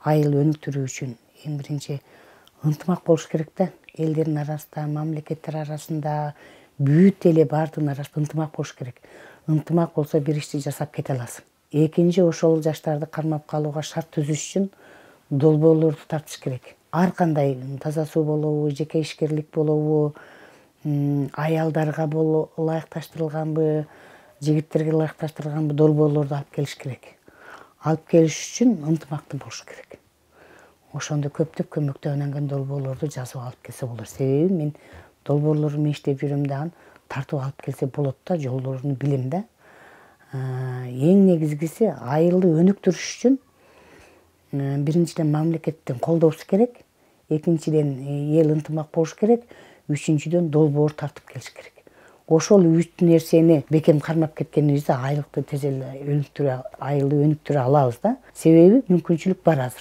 айыл өнүктүрүү үчүн эң биринчи ынтымак болуш керек да. Элдердин арасында, мамлекеттер арасында, бүт эле баардыгынын арасында ынтымак болуш керек. Ынтымак болсо бир ишти жасап кете аласың. Экинчи, ошол жаштарды кармап калууга шарт түзүш үчүн долбоорлорду тартыш керек. Ар кандай таза суу болобу, жеке ишкерлик болобу, аялдарга ылайыкташтырылганбы, жигиттерге ылайыкташтырылганбы долбоорлорду алып келиш керек. Алып келиш үчүн ынтымактуу болуш керек. Ошондо көптөп көмөктөнгөн долбоорлорду жазып алып келсе болот. Себеби мен долбоорлор менен иштеп жүрөм дагы, тартып алып келсе болот да, жолдорун билем да. Эң негизгиси айылды өнүктүрүш үчүн биринчиден мамлекеттин колдоосу керек, экинчиден эл ынтымак болуш керек, үчүнчүдөн долбоор тартып келиш керек. Ошол үч нерсени бекем кармап кеткенибизде айылды өнүктүрө алабыз да. Себеби мүмкүнчүлүк бар азыр.